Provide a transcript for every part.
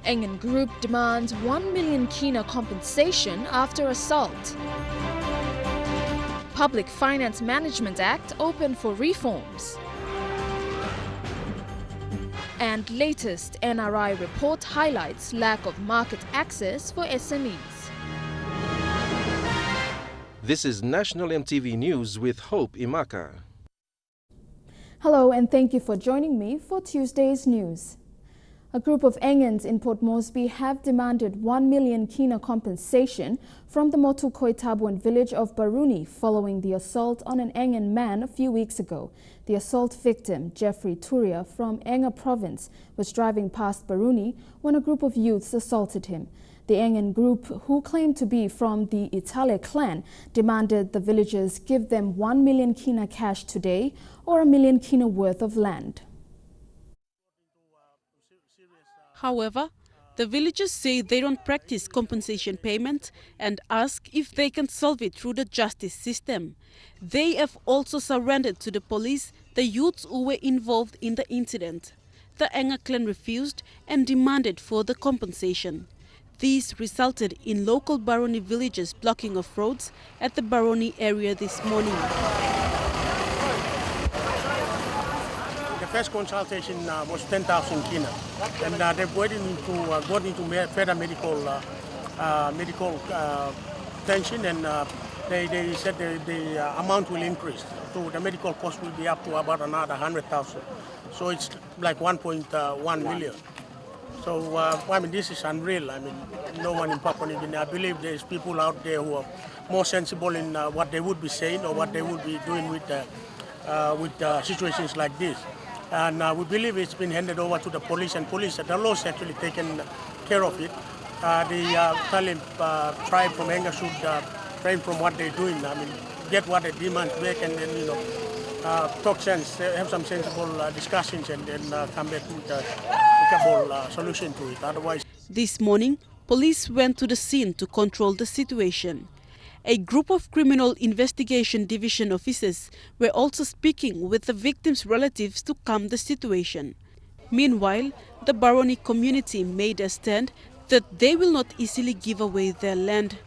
Engan Group demands 1 million kina compensation after assault. Public Finance Management Act open for reforms. And latest NRI report highlights lack of market access for SMEs. This is National EMTV News with Hope Imaka. Hello and thank you for joining me for Tuesday's news. A group of Engans in Port Moresby have demanded 1 million kina compensation from the Motu Koitabun village of Baruni following the assault on an Engan man a few weeks ago. The assault victim, Jeffrey Turia from Enga province, was driving past Baruni when a group of youths assaulted him. The Engan group, who claimed to be from the Itale clan, demanded the villagers give them 1 million kina cash today or 1 million kina worth of land. However, the villagers say they don't practice compensation payment and ask if they can solve it through the justice system. They have also surrendered to the police the youths who were involved in the incident. The Enga clan refused and demanded further compensation. These resulted in local Baroni villagers blocking off roads at the Baroni area this morning. The first consultation was 10,000 kina, and they've got into further medical attention, and they said the amount will increase. So the medical cost will be up to about another 100,000. So it's like 1.1 million. So I mean, this is unreal. I mean, no one in Papua New Guinea. I believe there's people out there who are more sensible in what they would be saying or what they would be doing with situations like this. And we believe it's been handed over to the police, and the law's actually taken care of it. The Talim tribe from Enga should refrain from what they're doing. I mean, get what they demand back, and then talk sense, have some sensible discussions, and then come back with a workable solution to it. Otherwise, this morning, police went to the scene to control the situation. A group of Criminal Investigation Division officers were also speaking with the victims' relatives to calm the situation. Meanwhile, the Baroni community made a stand that they will not easily give away their land.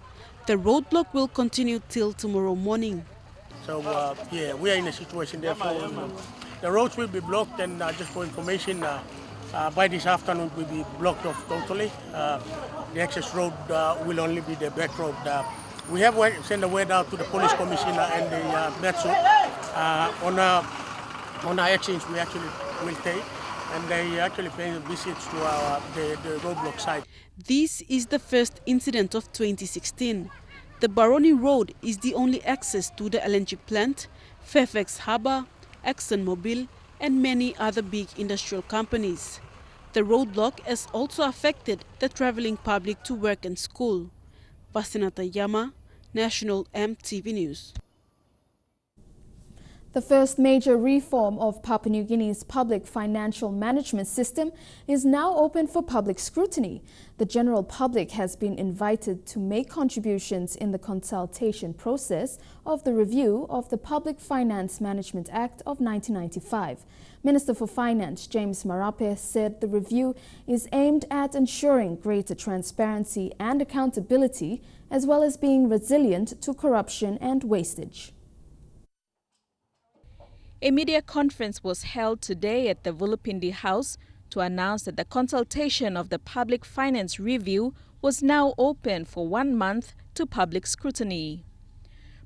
The roadblock will continue till tomorrow morning. So, yeah, we are in a situation, therefore, the roads will be blocked, and just for information, by this afternoon will be blocked off totally. The access road will only be the back road. We have sent a word out to the police commissioner and the METSO on our actions we actually will take, and they actually pay visits to the roadblock site. This is the first incident of 2016. The Baroni Road is the only access to the LNG plant, Fairfax Harbour, ExxonMobil, and many other big industrial companies. The roadblock has also affected the travelling public to work and school. Vasinata Yama, National EMTV News. The first major reform of Papua New Guinea's public financial management system is now open for public scrutiny. The general public has been invited to make contributions in the consultation process of the review of the Public Finance Management Act of 1995. Minister for Finance James Marape said the review is aimed at ensuring greater transparency and accountability, as well as being resilient to corruption and wastage. A media conference was held today at the Vulupindi House to announce that the consultation of the Public Finance Review was now open for 1 month to public scrutiny.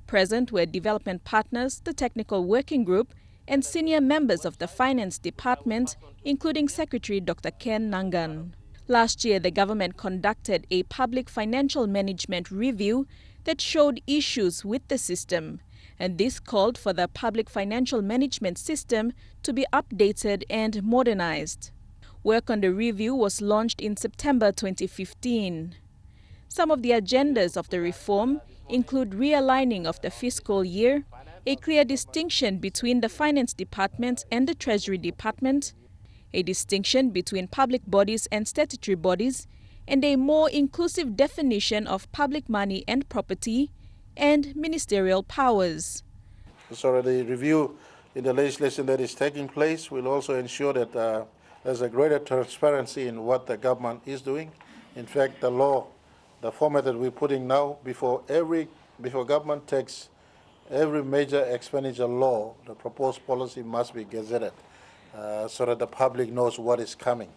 Present were development partners, the Technical Working Group, and senior members of the Finance Department, including Secretary Dr. Ken Nangan. Last year, the government conducted a public financial management review that showed issues with the system, and this called for the public financial management system to be updated and modernized. Work on the review was launched in September 2015. Some of the agendas of the reform include realigning of the fiscal year, a clear distinction between the Finance Department and the Treasury Department, a distinction between public bodies and statutory bodies, and a more inclusive definition of public money and property, and ministerial powers. So the review in the legislation that is taking place will also ensure that there's a greater transparency in what the government is doing. In fact, the law, the format that we're putting now, before government takes every major expenditure law, the proposed policy must be gazetted so that the public knows what is coming.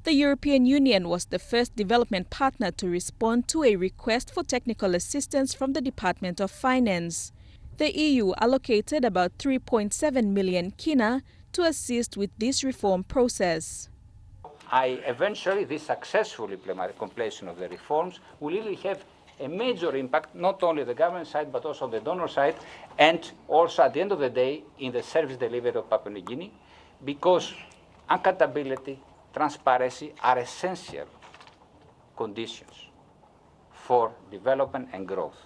The European Union was the first development partner to respond to a request for technical assistance from the Department of Finance. The EU allocated about 3.7 million kina to assist with this reform process. Eventually, this successful completion of the reforms will really have a major impact, not only the government side, but also the donor side, and also at the end of the day, in the service delivery of Papua New Guinea, because accountability, transparency are essential conditions for development and growth.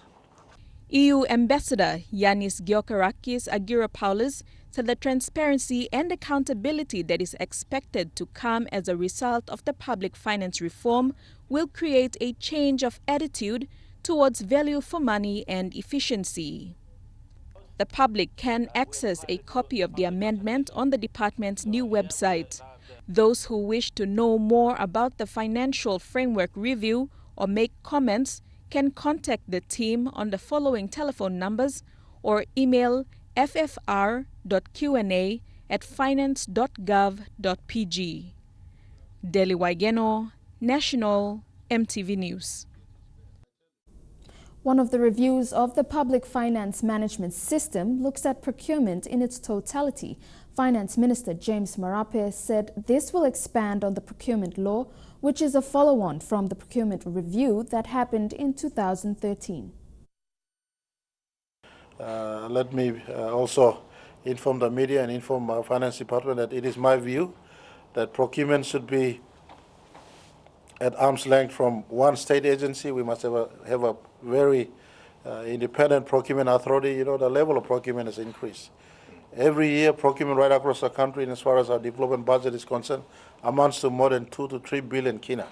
EU Ambassador Yanis Gyokarakis Agiropoulos said the transparency and accountability that is expected to come as a result of the public finance reform will create a change of attitude towards value for money and efficiency. The public can access a copy of the amendment on the department's new website. Those who wish to know more about the financial framework review or make comments can contact the team on the following telephone numbers or email ffr.Q&A@finance.gov.pg. Deli Waigeno, National EMTV News. One of the reviews of the public finance management system looks at procurement in its totality. Finance Minister James Marape said this will expand on the procurement law, which is a follow-on from the procurement review that happened in 2013. Let me also inform the media and inform our finance department that it is my view that procurement should be at arm's length from one state agency. We must have a very independent procurement authority. You know, the level of procurement has increased. Every year, procurement right across the country, and as far as our development budget is concerned, amounts to more than 2 to 3 billion kina.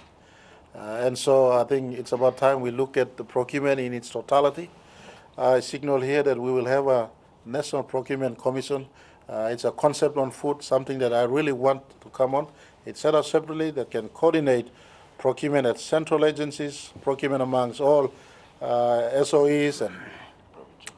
And so I think it's about time we look at the procurement in its totality. I signal here that we will have a National Procurement Commission. It's a concept on food, something that I really want to come on. It's set up separately that can coordinate procurement at central agencies, procurement amongst all SOEs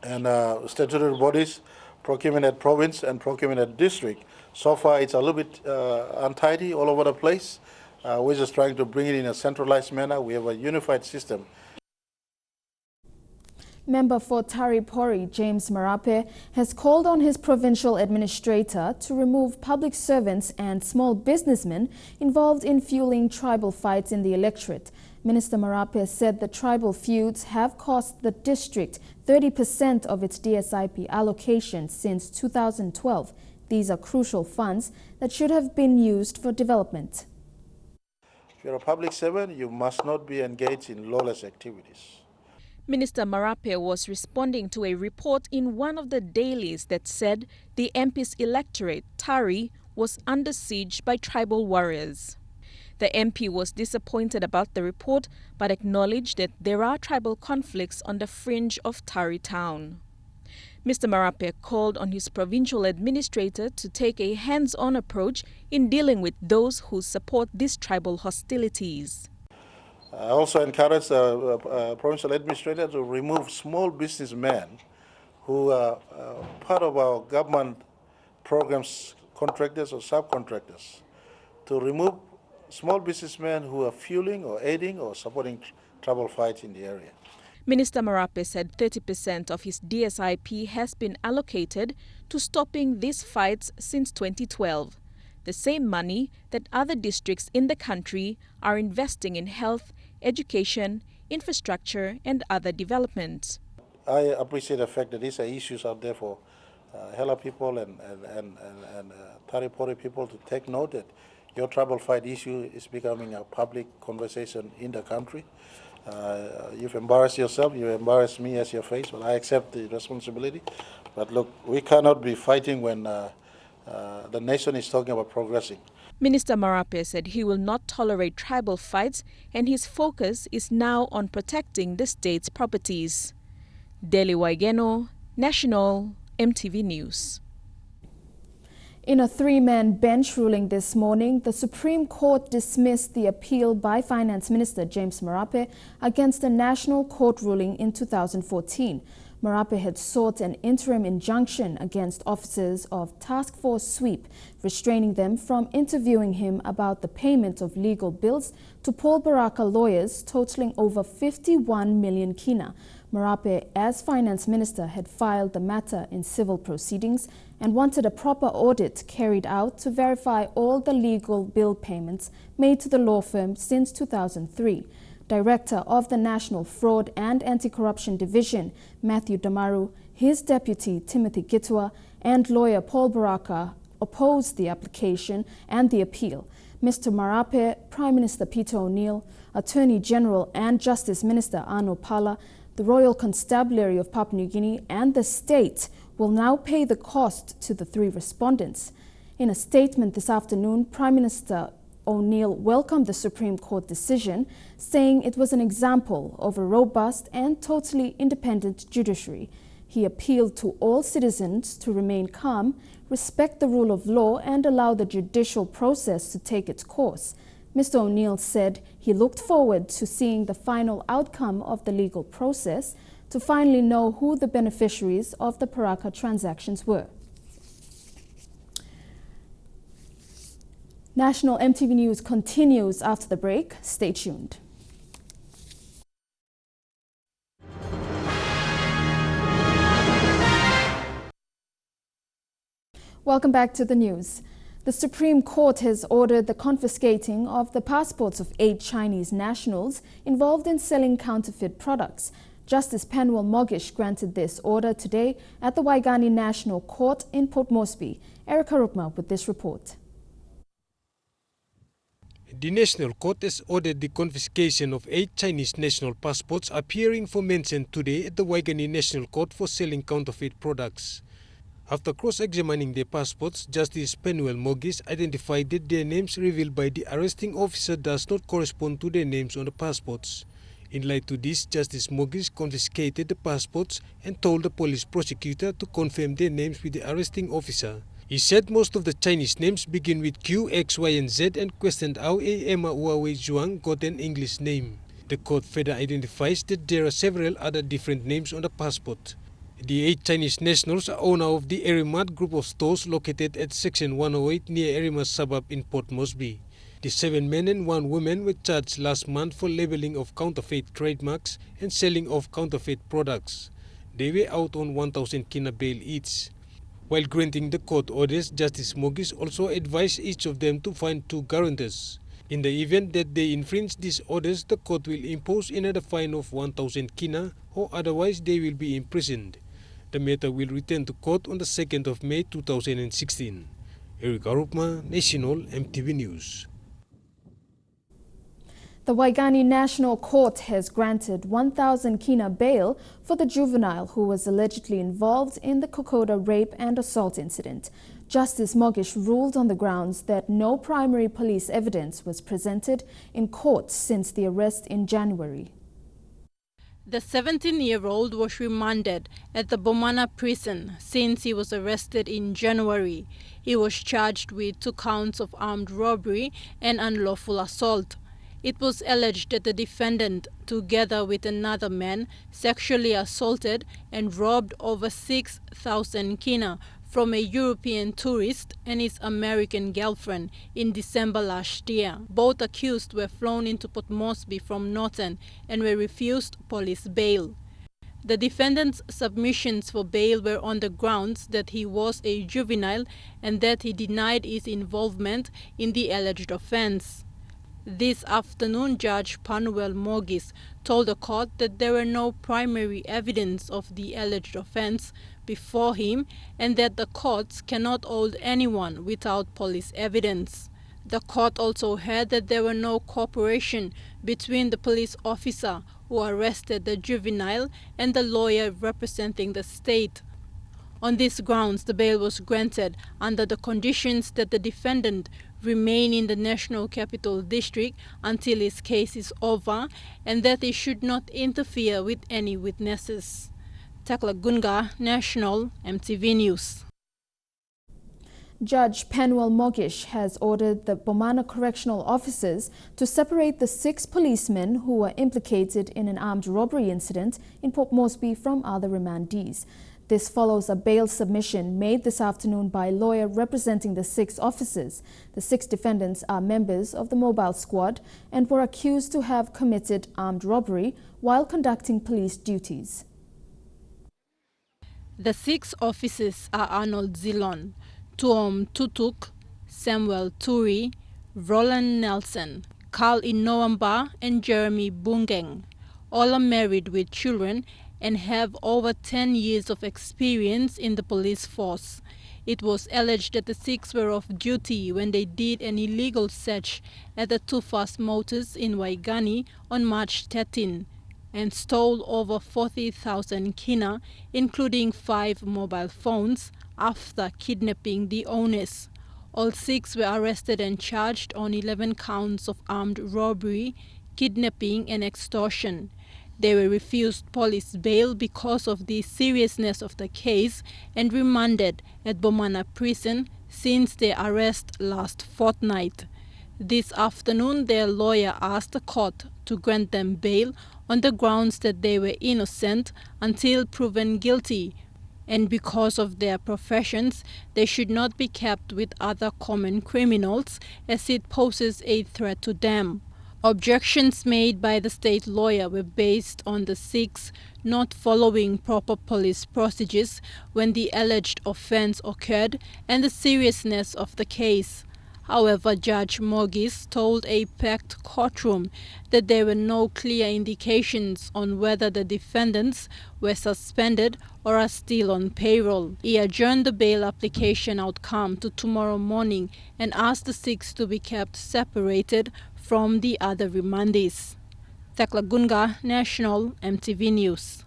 and statutory bodies, procurement at province and procurement at district. So far, it's a little bit untidy all over the place. We're just trying to bring it in a centralized manner. We have a unified system. Member for Tari Pori, James Marape, has called on his provincial administrator to remove public servants and small businessmen involved in fueling tribal fights in the electorate. Minister Marape said the tribal feuds have cost the district 30% of its DSIP allocation since 2012. These are crucial funds that should have been used for development. If you're a public servant, you must not be engaged in lawless activities. Minister Marape was responding to a report in one of the dailies that said the MP's electorate, Tari, was under siege by tribal warriors. The MP was disappointed about the report but acknowledged that there are tribal conflicts on the fringe of Tari town. Mr. Marape called on his provincial administrator to take a hands-on approach in dealing with those who support these tribal hostilities. I also encourage the provincial administrator to remove small businessmen who are part of our government programs, contractors or subcontractors, to remove small businessmen who are fueling or aiding or supporting tribal fights in the area. Minister Marape said 30% of his DSIP has been allocated to stopping these fights since 2012. The same money that other districts in the country are investing in health, education, infrastructure and other developments. I appreciate the fact that these are issues out there for Hela people and Taripori people to take note that your tribal fight issue is becoming a public conversation in the country. You've embarrassed yourself, you embarrassed me as your face, but I accept the responsibility. But look, we cannot be fighting when the nation is talking about progressing. Minister Marape said he will not tolerate tribal fights and his focus is now on protecting the state's properties. Deli Waigeno, National EMTV News. In a three-man bench ruling this morning, the Supreme Court dismissed the appeal by Finance Minister James Marape against a national court ruling in 2014. Marape had sought an interim injunction against officers of Task Force Sweep, restraining them from interviewing him about the payment of legal bills to Paul Baraka lawyers totaling over 51 million kina. Marape, as Finance Minister, had filed the matter in civil proceedings and wanted a proper audit carried out to verify all the legal bill payments made to the law firm since 2003. Director of the National Fraud and Anti-Corruption Division, Matthew Damaru, his deputy, Timothy Gitua, and lawyer Paul Baraka opposed the application and the appeal. Mr. Marape, Prime Minister Peter O'Neill, Attorney General and Justice Minister Arno Pala, the Royal Constabulary of Papua New Guinea and the state will now pay the cost to the three respondents. In a statement this afternoon, Prime Minister O'Neill welcomed the Supreme Court decision, saying it was an example of a robust and totally independent judiciary. He appealed to all citizens to remain calm, respect the rule of law and allow the judicial process to take its course. Mr. O'Neill said he looked forward to seeing the final outcome of the legal process to finally know who the beneficiaries of the Baraka transactions were. National EMTV News continues after the break. Stay tuned. Welcome back to the news. The Supreme Court has ordered the confiscating of the passports of 8 Chinese nationals involved in selling counterfeit products. Justice Penwell Mogish granted this order today at the Waigani National Court in Port Moresby. Erica Rukma with this report. The National Court has ordered the confiscation of 8 Chinese national passports appearing for mention today at the Waigani National Court for selling counterfeit products. After cross-examining their passports, Justice Penwell Mogish identified that their names revealed by the arresting officer does not correspond to their names on the passports. In light to this, Justice Mogish confiscated the passports and told the police prosecutor to confirm their names with the arresting officer. He said most of the Chinese names begin with Q, X, Y, and Z and questioned how A. Emma Huawei Zhuang got an English name. The court further identifies that there are several other different names on the passport. The 8 Chinese nationals are owner of the Erimat group of stores located at Section 108 near Erimat suburb in Port Moresby. The 7 men and 1 woman were charged last month for labeling of counterfeit trademarks and selling of counterfeit products. They were out on 1,000 kina bail each. While granting the court orders, Justice Mogish also advised each of them to find 2 guarantors. In the event that they infringe these orders, the court will impose another fine of 1,000 kina or otherwise they will be imprisoned. The matter will return to court on the 2nd of May 2016. Eric Arupma, National EMTV News. The Waigani National Court has granted 1,000 kina bail for the juvenile who was allegedly involved in the Kokoda rape and assault incident. Justice Mogish ruled on the grounds that no primary police evidence was presented in court since the arrest in January. The 17-year-old was remanded at the Bomana prison since he was arrested in January. He was charged with 2 counts of armed robbery and unlawful assault. It was alleged that the defendant, together with another man, sexually assaulted and robbed over 6,000 kina from a European tourist and his American girlfriend in December last year. Both accused were flown into Port Moresby from Northern and were refused police bail. The defendant's submissions for bail were on the grounds that he was a juvenile and that he denied his involvement in the alleged offense. This afternoon, Judge Penwell Mogish told the court that there were no primary evidence of the alleged offense before him and that the courts cannot hold anyone without police evidence. The court also heard that there were no cooperation between the police officer who arrested the juvenile and the lawyer representing the state. On these grounds, the bail was granted under the conditions that the defendant remain in the National Capital District until his case is over and that he should not interfere with any witnesses. Takla Gunga, National EMTV News. Judge Penuel Mogish has ordered the Bomana correctional officers to separate the 6 policemen who were implicated in an armed robbery incident in Port Moresby from other remandees. This follows a bail submission made this afternoon by a lawyer representing the 6 officers. The 6 defendants are members of the mobile squad and were accused to have committed armed robbery while conducting police duties. The 6 officers are Arnold Zilon, Tuom Tutuk, Samuel Turi, Roland Nelson, Carl Inouamba and Jeremy Bungeng. All are married with children and have over 10 years of experience in the police force. It was alleged that the 6 were off duty when they did an illegal search at the Too Fast Motors in Waigani on March 13 and stole over 40,000 kina, including 5 mobile phones, after kidnapping the owners. All 6 were arrested and charged on 11 counts of armed robbery, kidnapping and extortion. They were refused police bail because of the seriousness of the case and remanded at Bomana prison since their arrest last fortnight. This afternoon, their lawyer asked the court to grant them bail on the grounds that they were innocent until proven guilty, and because of their professions, they should not be kept with other common criminals as it poses a threat to them. Objections made by the state lawyer were based on the 6 not following proper police procedures when the alleged offense occurred and the seriousness of the case. However, Judge Mogis told a packed courtroom that there were no clear indications on whether the defendants were suspended or are still on payroll. He adjourned the bail application outcome to tomorrow morning and asked the 6 to be kept separated from the other remandees. Thakla Gunga, National EMTV News.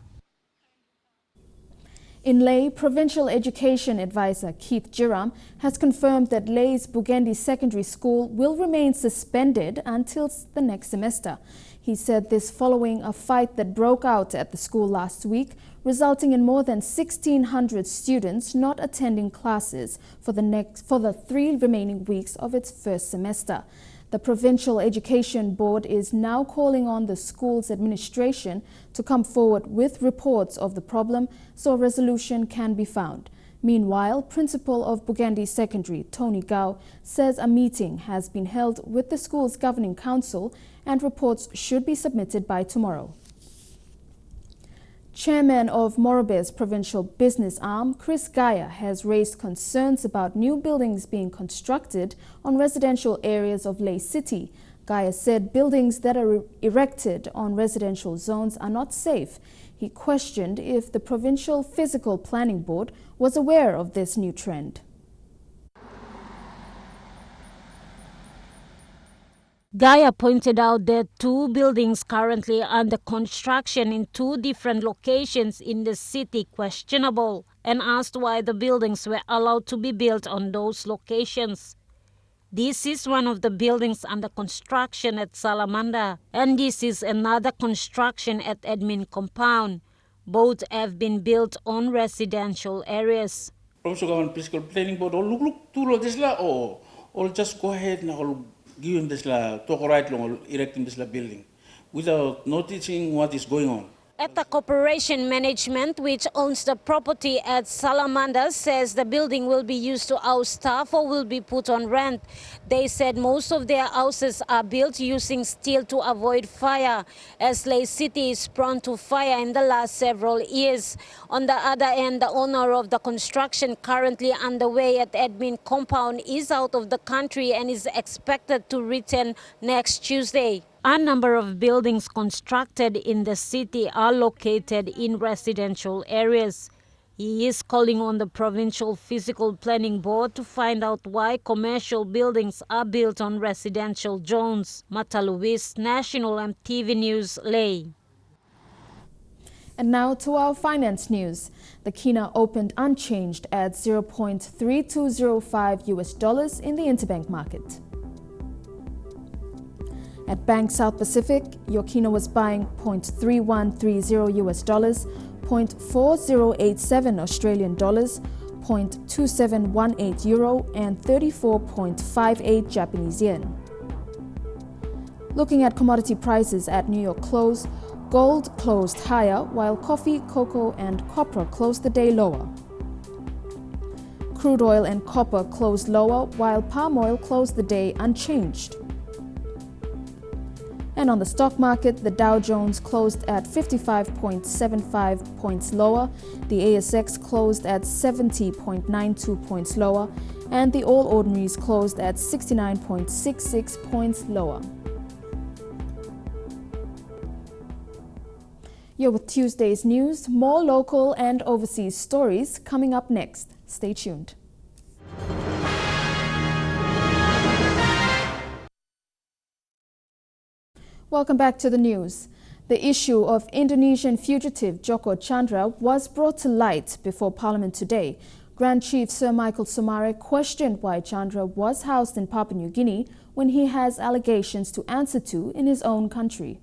In Leh, Provincial Education Advisor Keith Jiram has confirmed that Leh's Bugendi Secondary School will remain suspended until the next semester. He said this following a fight that broke out at the school last week, resulting in more than 1,600 students not attending classes for the 3 remaining weeks of its first semester. The Provincial Education Board is now calling on the school's administration to come forward with reports of the problem so a resolution can be found. Meanwhile, Principal of Bugendi Secondary, Tony Gao, says a meeting has been held with the school's governing council and reports should be submitted by tomorrow. Chairman of Morobe's provincial business arm, Chris Gaya, has raised concerns about new buildings being constructed on residential areas of Leh City. Gaya said buildings that are erected on residential zones are not safe. He questioned if the Provincial Physical Planning Board was aware of this new trend. Gaya pointed out that 2 buildings currently under construction in 2 different locations in the city questionable and asked why the buildings were allowed to be built on those locations. This is one of the buildings under construction at Salamanda, and this is another construction at admin compound. Both have been built on residential areas. Provincial Government Fiscal Planning Board, look to this or just go ahead and give him this talk right long erecting this building without noticing what is going on. At the corporation management, which owns the property at Salamander, says the building will be used to house staff or will be put on rent. They said most of their houses are built using steel to avoid fire, as Leh City is prone to fire in the last several years. On the other hand, the owner of the construction currently underway at admin compound is out of the country and is expected to return next Tuesday. A number of buildings constructed in the city are located in residential areas. He is calling on the Provincial Physical Planning Board to find out why commercial buildings are built on residential zones. Mata Luis, National EMTV News, Leh. And now to our finance news. The kina opened unchanged at $0.3205 US in the interbank market. At Bank South Pacific, your kina was buying $0.3130 US, $0.4087 Australian dollars, 1.2718 euro and 34.58 Japanese yen. Looking at commodity prices at New York close, gold closed higher while coffee, cocoa and copper closed the day lower. Crude oil and copper closed lower while palm oil closed the day unchanged. And on the stock market, the Dow Jones closed at 55.75 points lower, the ASX closed at 70.92 points lower, and the All Ordinaries closed at 69.66 points lower. You're with Tuesday's news. More local and overseas stories coming up next. Stay tuned. Welcome back to the news. The issue of Indonesian fugitive Joko Chandra was brought to light before Parliament today. Grand Chief Sir Michael Somare questioned why Chandra was housed in Papua New Guinea when he has allegations to answer to in his own country.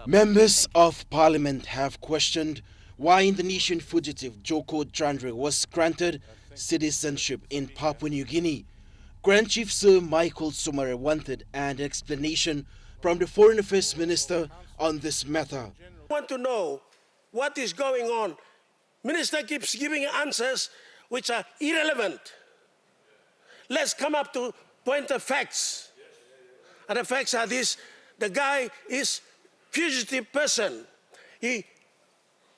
Members of Parliament have questioned why Indonesian fugitive Joko Chandra was granted citizenship in Papua New Guinea. Grand Chief Sir Michael Somare wanted an explanation from the Foreign Affairs Minister on this matter. I want to know what is going on. Minister keeps giving answers which are irrelevant. Let's come up to point of facts. And the facts are this: the guy is fugitive person. He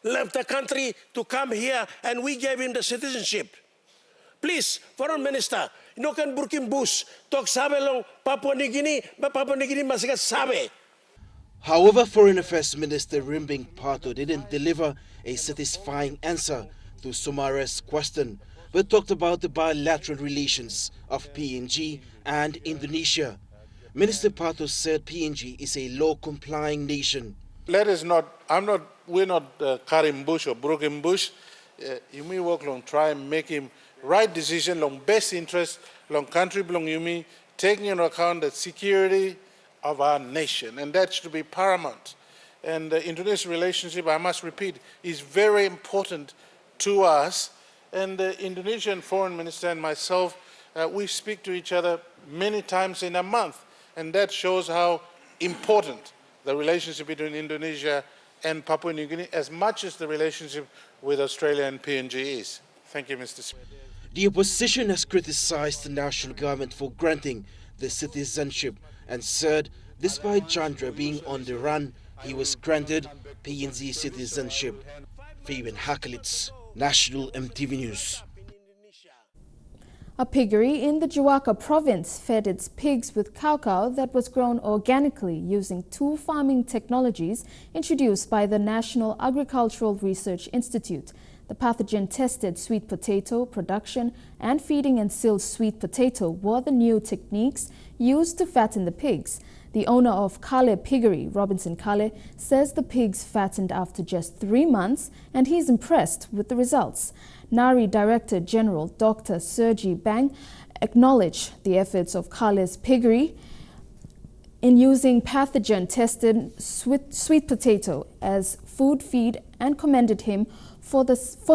left the country to come here and we gave him the citizenship. Please, Foreign Minister, no kan burkin bus, tok sabe long Papua New Guinea, but Papua New Guinea masih sabe. However, Foreign Affairs Minister Rimbing Pato didn't deliver a satisfying answer to Somare's question, but talked about the bilateral relations of PNG and Indonesia. Minister Pato said PNG is a law-complying nation. Let us not, we're not Karim Bush or Broken Bush. You may work long, try and make him right decision, long best interest, long country belong you me, taking into account the security of our nation, and that should be paramount. And the Indonesian relationship, I must repeat, is very important to us. And the Indonesian Foreign Minister and myself, we speak to each other many times in a month, and that shows how important the relationship between Indonesia and Papua New Guinea, as much as the relationship with Australia and PNG is. Thank you, Mr. Speaker. The opposition has criticized the national government for granting the citizenship and said despite Chandra being on the run, he was granted PNG citizenship. Fabian Hakelitz, National EMTV News. A piggery in the Juaka province fed its pigs with cacao that was grown organically using two farming technologies introduced by the National Agricultural Research Institute. The pathogen-tested sweet potato production and feeding and sealed sweet potato were the new techniques used to fatten the pigs. The owner of Kale Piggery, Robinson Kale, says the pigs fattened after just 3 months and he's impressed with the results. NARI Director General Dr. Sergi Bang acknowledged the efforts of Kale's Piggery in using pathogen-tested sweet potato as food feed and commended him for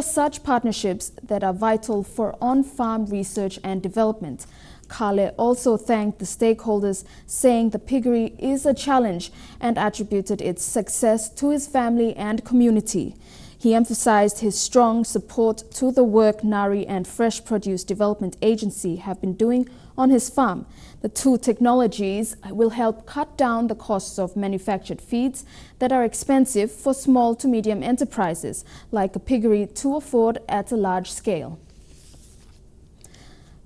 such partnerships that are vital for on-farm research and development. Kale also thanked the stakeholders, saying the piggery is a challenge and attributed its success to his family and community. He emphasized his strong support to the work NARI and Fresh Produce Development Agency have been doing on his farm. The two technologies will help cut down the costs of manufactured feeds that are expensive for small to medium enterprises like a piggery to afford at a large scale.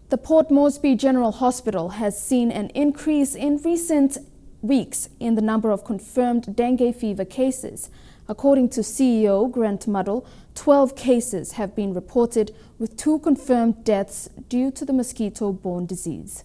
The Port Moresby General Hospital has seen an increase in recent weeks in the number of confirmed dengue fever cases. According to CEO Grant Muddle, 12 cases have been reported, with 2 confirmed deaths due to the mosquito-borne disease.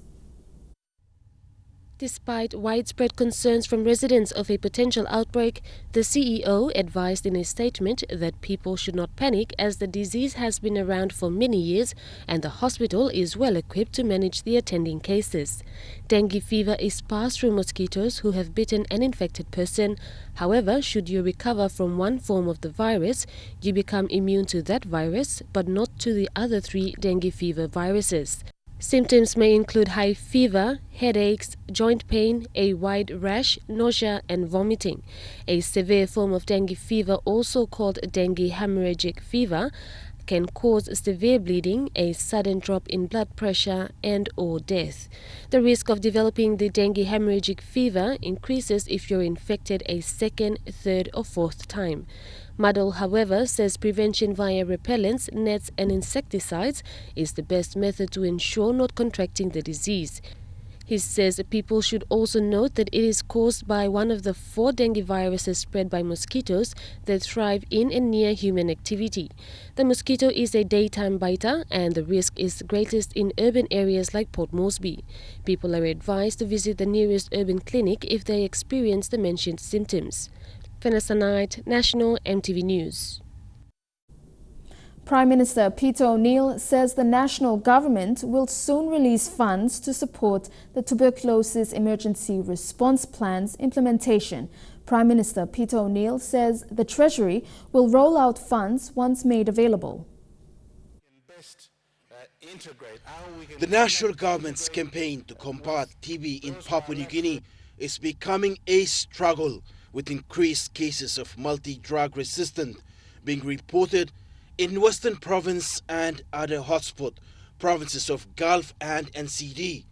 Despite widespread concerns from residents of a potential outbreak, the CEO advised in a statement that people should not panic as the disease has been around for many years and the hospital is well equipped to manage the attending cases. Dengue fever is passed through mosquitoes who have bitten an infected person. However, should you recover from one form of the virus, you become immune to that virus but not to the other 3 dengue fever viruses. Symptoms may include high fever, headaches, joint pain, a wide rash, nausea and vomiting. A severe form of dengue fever, also called dengue hemorrhagic fever, can cause severe bleeding, a sudden drop in blood pressure and/or death. The risk of developing the dengue hemorrhagic fever increases if you're infected a second, third or fourth time. Madol, however, says prevention via repellents, nets and insecticides is the best method to ensure not contracting the disease. He says people should also note that it is caused by one of the 4 dengue viruses spread by mosquitoes that thrive in and near human activity. The mosquito is a daytime biter and the risk is greatest in urban areas like Port Moresby. People are advised to visit the nearest urban clinic if they experience the mentioned symptoms. Vanessa Knight, National EMTV News. Prime Minister Peter O'Neill says the national government will soon release funds to support the tuberculosis emergency response plan's implementation. Prime Minister Peter O'Neill says the Treasury will roll out funds once made available. The national government's campaign to combat TB in Papua New Guinea is becoming a struggle, with increased cases of multi-drug resistant being reported in Western Province and other hotspot provinces of Gulf and NCD.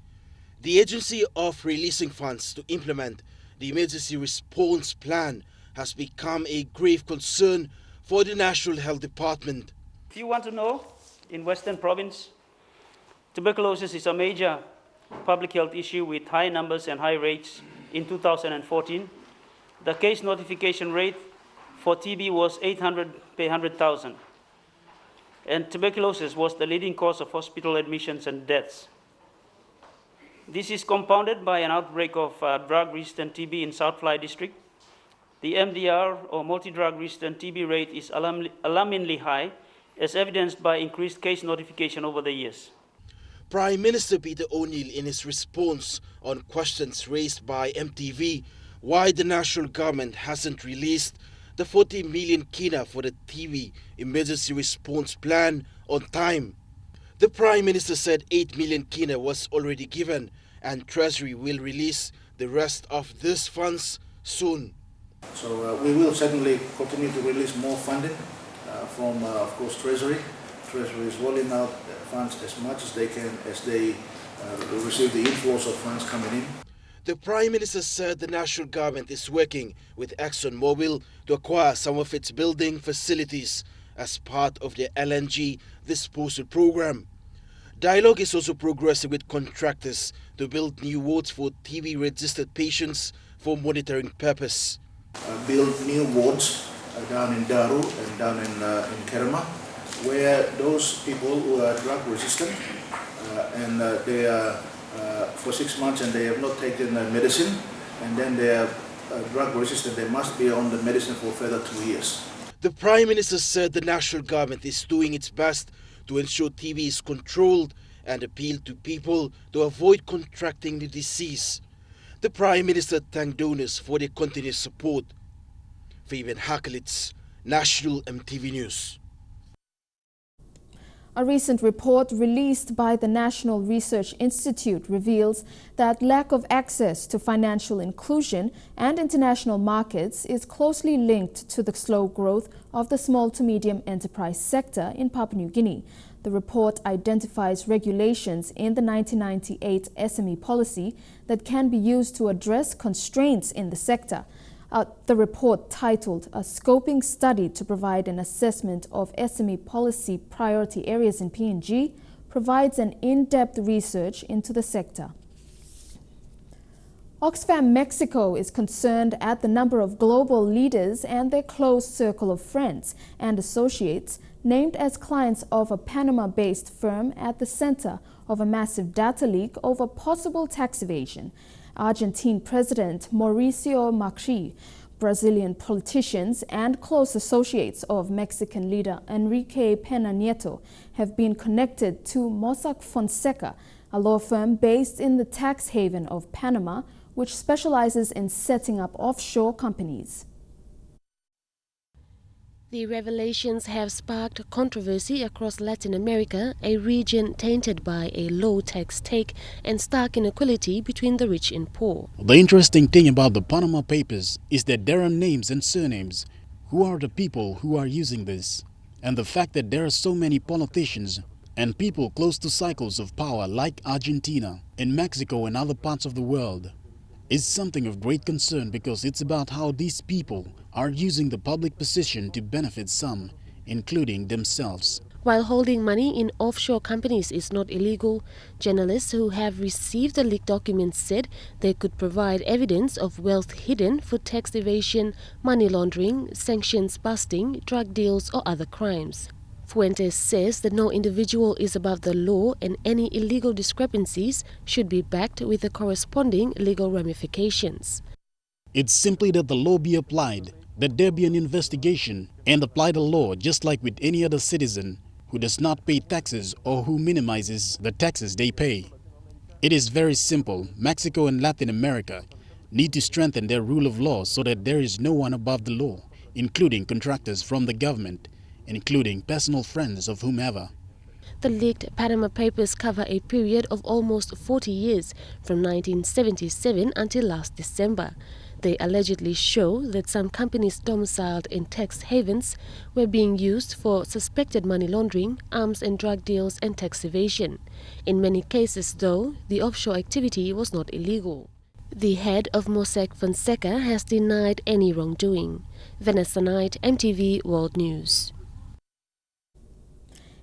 The agency of releasing funds to implement the emergency response plan has become a grave concern for the National Health Department. If you want to know, in Western Province, tuberculosis is a major public health issue with high numbers and high rates. In 2014, the case notification rate for TB was 800 per 100,000, and tuberculosis was the leading cause of hospital admissions and deaths. This is compounded by an outbreak of drug-resistant TB in South Fly District. The MDR, or multi-drug-resistant TB rate, is alarmingly high, as evidenced by increased case notification over the years. Prime Minister Peter O'Neill, in his response on questions raised by EMTV, why the national government hasn't released the 40 million kina for the TB emergency response plan on time. The Prime Minister said 8 million kina was already given and Treasury will release the rest of these funds soon. So we will certainly continue to release more funding from, of course, Treasury. Treasury is rolling out funds as much as they can as they receive the inflows of funds coming in. The Prime Minister said the national government is working with ExxonMobil to acquire some of its building facilities as part of the LNG disposal program. Dialogue is also progressing with contractors to build new wards for TB-registered patients for monitoring purpose. Build new wards down in Daru and down in Kerema, where those people who are drug resistant and they are for 6 months and they have not taken medicine, and then they are drug resistant, they must be on the medicine for further 2 years. The Prime Minister said the national government is doing its best to ensure TB is controlled and appealed to people to avoid contracting the disease. The Prime Minister thanked donors for their continuous support. Fabian Hakelitz, National EMTV News. A recent report released by the National Research Institute reveals that lack of access to financial inclusion and international markets is closely linked to the slow growth of the small to medium enterprise sector in Papua New Guinea. The report identifies regulations in the 1998 SME policy that can be used to address constraints in the sector. The report, titled A Scoping Study to Provide an Assessment of SME Policy Priority Areas in PNG, provides an in-depth research into the sector. Oxfam Mexico is concerned at the number of global leaders and their close circle of friends and associates named as clients of a Panama-based firm at the center of a massive data leak over possible tax evasion. Argentine President Mauricio Macri, Brazilian politicians and close associates of Mexican leader Enrique Pena Nieto have been connected to Mossack Fonseca, a law firm based in the tax haven of Panama, which specializes in setting up offshore companies. The revelations have sparked controversy across Latin America, a region tainted by a low tax take and stark inequality between the rich and poor. The interesting thing about the Panama Papers is that there are names and surnames. Who are the people who are using this? And the fact that there are so many politicians and people close to cycles of power like Argentina, in Mexico and other parts of the world is something of great concern, because it's about how these people are using the public position to benefit some, including themselves. While holding money in offshore companies is not illegal, journalists who have received the leaked documents said they could provide evidence of wealth hidden for tax evasion, money laundering, sanctions busting, drug deals or other crimes. Fuentes says that no individual is above the law and any illegal discrepancies should be backed with the corresponding legal ramifications. It's simply that the law be applied, that there be an investigation and apply the law just like with any other citizen who does not pay taxes or who minimizes the taxes they pay. It is very simple. Mexico and Latin America need to strengthen their rule of law so that there is no one above the law, including contractors from the government, including personal friends of whomever. The leaked Panama Papers cover a period of almost 40 years, from 1977 until last December. They allegedly show that some companies domiciled in tax havens were being used for suspected money laundering, arms and drug deals and tax evasion. In many cases, though, the offshore activity was not illegal. The head of Mossack Fonseca has denied any wrongdoing. Vanessa Knight, EMTV World News.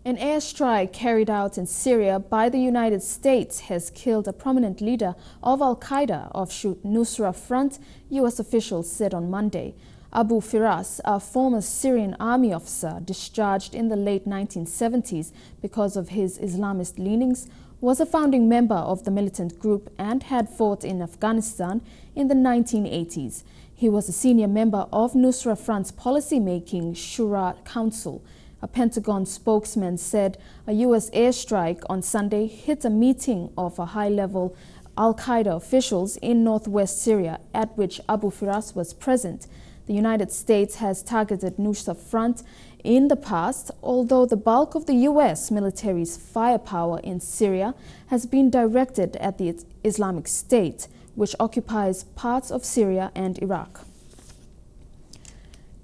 An airstrike carried out in Syria by the United States has killed a prominent leader of Al-Qaeda offshoot Nusra Front, U.S. officials said on Monday. Abu Firas, a former Syrian army officer discharged in the late 1970s because of his Islamist leanings, was a founding member of the militant group and had fought in Afghanistan in the 1980s. He was a senior member of Nusra Front's policy-making Shura Council. A Pentagon spokesman said a U.S. airstrike on Sunday hit a meeting of a high-level Al-Qaeda officials in northwest Syria, at which Abu Firas was present. The United States has targeted Nusra Front in the past, although the bulk of the U.S. military's firepower in Syria has been directed at the Islamic State, which occupies parts of Syria and Iraq.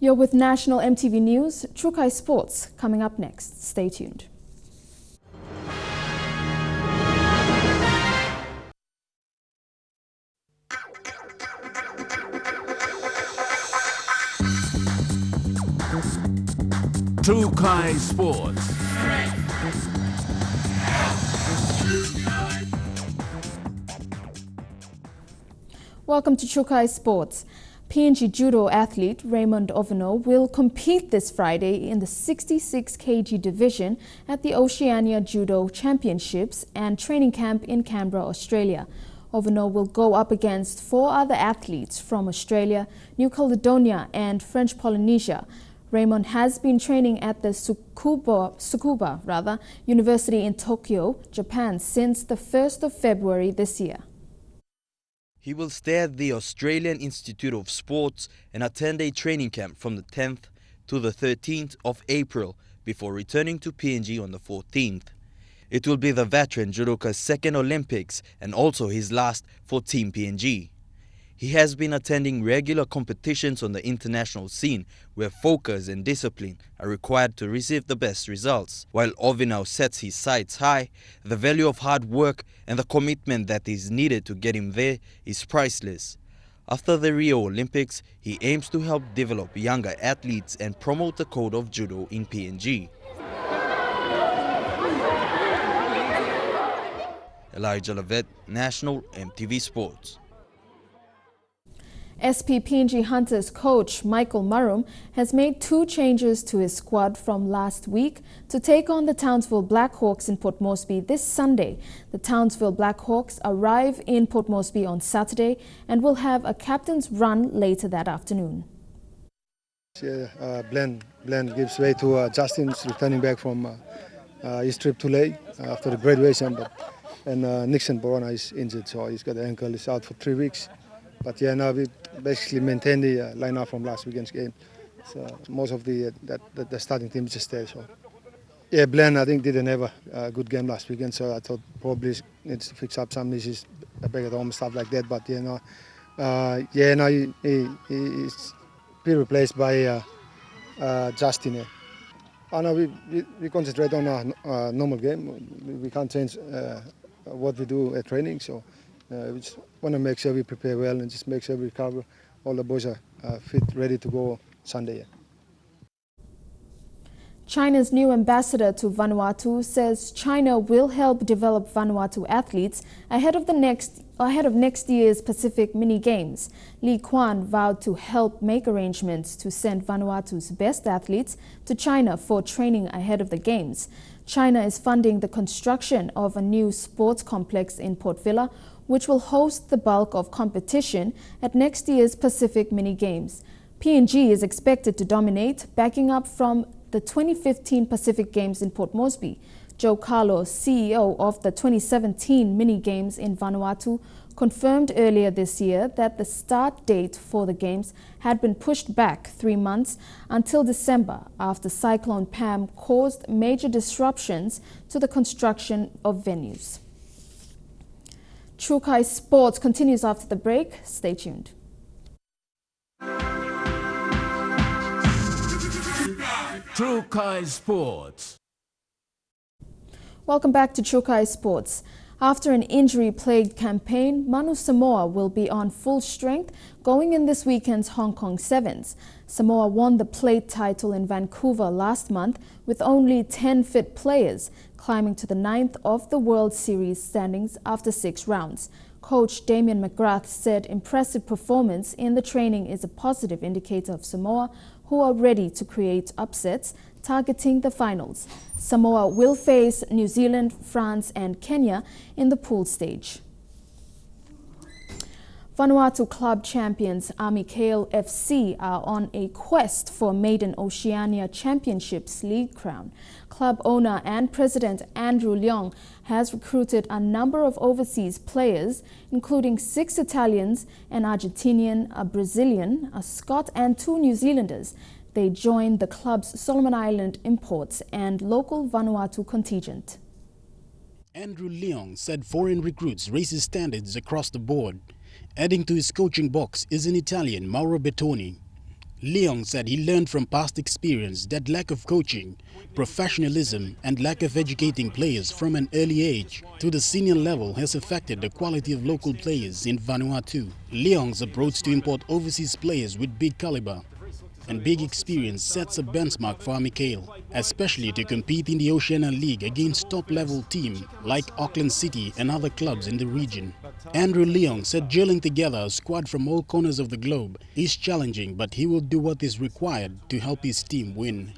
You're with National EMTV News, Trukai Sports, coming up next. Stay tuned. Trukai Sports. Welcome to Trukai Sports. PNG judo athlete Raymond Oveno will compete this Friday in the 66 kg division at the Oceania Judo Championships and training camp in Canberra, Australia. Oveno will go up against 4 other athletes from Australia, New Caledonia and French Polynesia. Raymond has been training at the Tsukuba University in Tokyo, Japan since the 1st of February this year. He will stay at the Australian Institute of Sports and attend a training camp from the 10th to the 13th of April before returning to PNG on the 14th. It will be the veteran judoka's second Olympics and also his last for Team PNG. He has been attending regular competitions on the international scene where focus and discipline are required to receive the best results. While Oveno sets his sights high, the value of hard work and the commitment that is needed to get him there is priceless. After the Rio Olympics, he aims to help develop younger athletes and promote the code of judo in PNG. Elijah Levet, National EMTV Sports. SP PNG Hunters coach Michael Marum has made 2 changes to his squad from last week to take on the Townsville Blackhawks in Port Moresby this Sunday. The Townsville Blackhawks arrive in Port Moresby on Saturday and will have a captain's run later that afternoon. Glenn gives way to Justin's returning back from his trip to Leh after the graduation, and Nixon Borona is injured, so he's got the ankle. He's out for 3 weeks. But yeah, now we basically maintain the lineup from last weekend's game. So most of the starting team is just there. So yeah, Glenn I think didn't have a good game last weekend, so I thought probably needs to fix up some issues back at home and stuff like that. But he's be replaced by Justin. I know we concentrate on our normal game. We can't change what we do at training, so we just want to make sure we prepare well and just make sure we recover. All the boys are fit, ready to go Sunday. China's new ambassador to Vanuatu says China will help develop Vanuatu athletes ahead of next year's Pacific Mini Games. Lee Kwan vowed to help make arrangements to send Vanuatu's best athletes to China for training ahead of the Games. China is funding the construction of a new sports complex in Port Vila, which will host the bulk of competition at next year's Pacific Mini Games. PNG is expected to dominate, backing up from the 2015 Pacific Games in Port Moresby. Joe Carlos, CEO of the 2017 Mini Games in Vanuatu, confirmed earlier this year that the start date for the Games had been pushed back 3 months until December after Cyclone Pam caused major disruptions to the construction of venues. Trukai Sports continues after the break. Stay tuned. Trukai Sports. Welcome back to Trukai Sports. After an injury-plagued campaign, Manu Samoa will be on full strength going in this weekend's Hong Kong Sevens. Samoa won the plate title in Vancouver last month with only 10 fit players, climbing to the 9th of the World Series standings after 6 rounds. Coach Damien McGrath said impressive performance in the training is a positive indicator of Samoa, who are ready to create upsets, targeting the finals. Samoa will face New Zealand, France and Kenya in the pool stage. Vanuatu club champions Amikale FC are on a quest for maiden Oceania Championships League crown. Club owner and president Andrew Leong has recruited a number of overseas players, including 6 Italians, an Argentinian, a Brazilian, a Scot and 2 New Zealanders. They joined the club's Solomon Island imports and local Vanuatu contingent. Andrew Leong said foreign recruits raise his standards across the board. Adding to his coaching box is an Italian, Mauro Bettoni. Leong said he learned from past experience that lack of coaching, professionalism and lack of educating players from an early age to the senior level has affected the quality of local players in Vanuatu. Leong's approach to import overseas players with big caliber and big experience sets a benchmark for Amikale, especially to compete in the Oceania League against top-level teams like Auckland City and other clubs in the region. Andrew Leong said gelling together a squad from all corners of the globe is challenging, but he will do what is required to help his team win.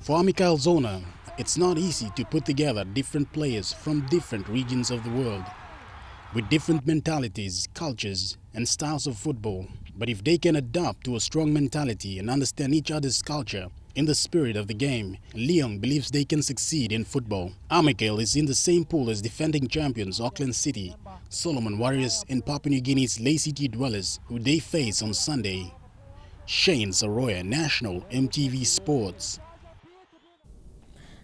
For Amikale's owner, it's not easy to put together different players from different regions of the world, with different mentalities, cultures and styles of football. But if they can adapt to a strong mentality and understand each other's culture in the spirit of the game, Leong believes they can succeed in football. Amikale is in the same pool as defending champions Auckland City, Solomon Warriors and Papua New Guinea's Ley City Dwellers, who they face on Sunday. Shane Saroya, National EMTV Sports.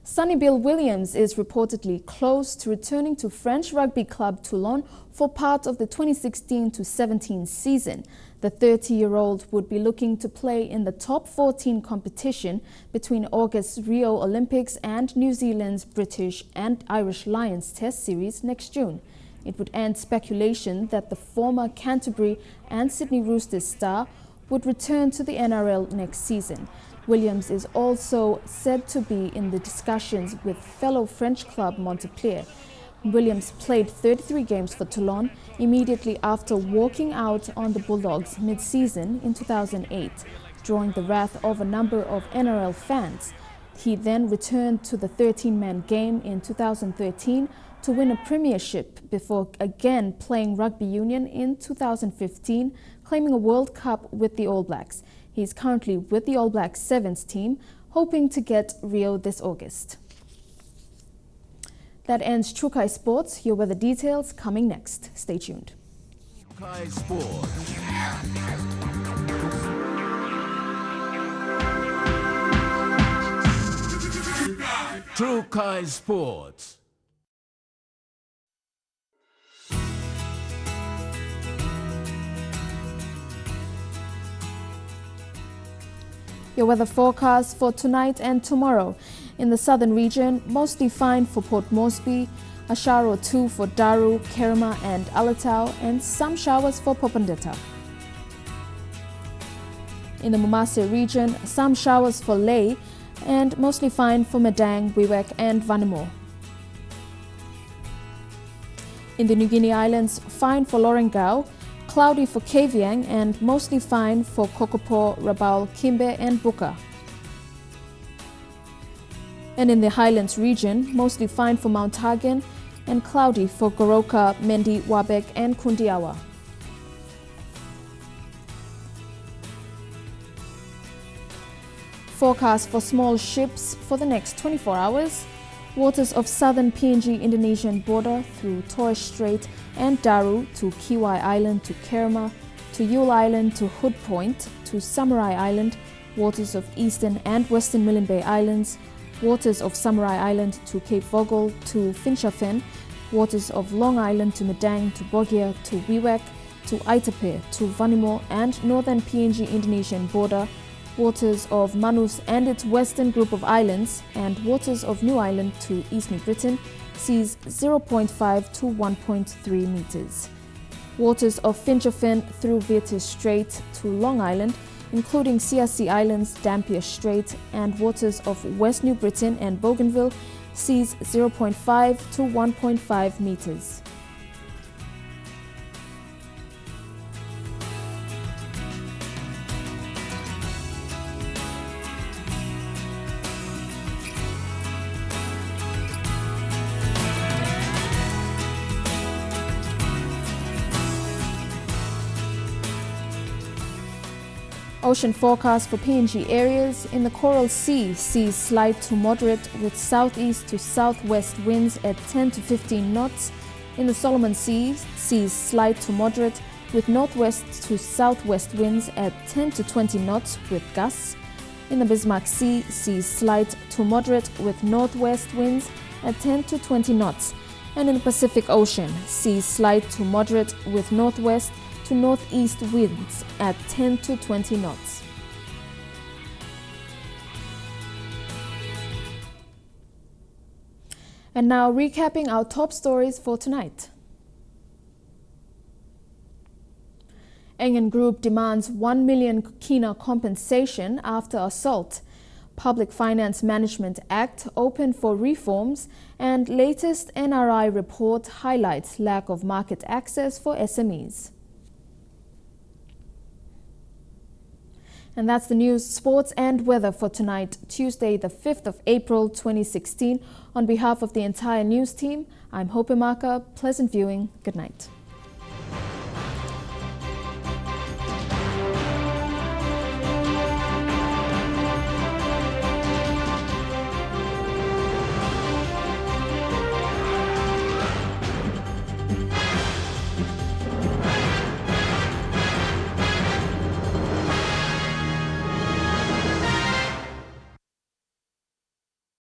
Sonny Bill Williams is reportedly close to returning to French rugby club Toulon for part of the 2016-17 season. The 30-year-old would be looking to play in the top 14 competition between August's Rio Olympics and New Zealand's British and Irish Lions Test Series next June. It would end speculation that the former Canterbury and Sydney Roosters star would return to the NRL next season. Williams is also said to be in the discussions with fellow French club Montpellier. Williams played 33 games for Toulon immediately after walking out on the Bulldogs mid-season in 2008, drawing the wrath of a number of NRL fans. He then returned to the 13-man game in 2013 to win a premiership before again playing rugby union in 2015, claiming a World Cup with the All Blacks. He is currently with the All Blacks Sevens team, hoping to get Rio this August. That ends Trukai Sports. Here were the details coming next. Stay tuned. Trukai Sports. Trukai Sports. Your weather forecast for tonight and tomorrow. In the southern region, mostly fine for Port Moresby, a shower or two for Daru, Kerema and Alatau, and some showers for Popondetta. In the Mumase region, some showers for Lae, and mostly fine for Madang, Wewak and Vanimo. In the New Guinea Islands, fine for Lorengau, cloudy for Kavieng and mostly fine for Kokopo, Rabaul, Kimbe and Buka. And in the Highlands region, mostly fine for Mount Hagen and cloudy for Goroka, Mendi, Wabek and Kundiawa. Forecast for small ships for the next 24 hours. Waters of southern PNG Indonesian border through Torres Strait and Daru to Kiwai Island to Kerema, to Yule Island to Hood Point, to Samurai Island, waters of eastern and western Milne Bay Islands, waters of Samurai Island to Cape Vogel to Finchafen, waters of Long Island to Madang to Bogia to Wewak, to Aitape to Vanimo and northern PNG Indonesian border, waters of Manus and its western group of islands, and waters of New Ireland to East New Britain, seas 0.5 to 1.3 meters. Waters of Finchafen through Vietes Strait to Long Island, including CRC Islands, Dampier Strait, and waters of West New Britain and Bougainville, seas 0.5 to 1.5 meters. Ocean forecast for PNG areas. In the Coral Sea, seas slight to moderate with southeast to southwest winds at 10 to 15 knots. In the Solomon Seas, seas slight to moderate with northwest to southwest winds at 10 to 20 knots with gusts. In the Bismarck Sea, seas slight to moderate with northwest winds at 10 to 20 knots. And in the Pacific Ocean, seas slight to moderate with northwest to northeast winds at 10 to 20 knots. And now recapping our top stories for tonight. Engan Group demands 1 million kina compensation after assault. Public Finance Management Act open for reforms, and latest NRI report highlights lack of market access for SMEs. And that's the news, sports and weather for tonight, Tuesday, the 5th of April, 2016. On behalf of the entire news team, I'm Hope Emaka. Pleasant viewing. Good night.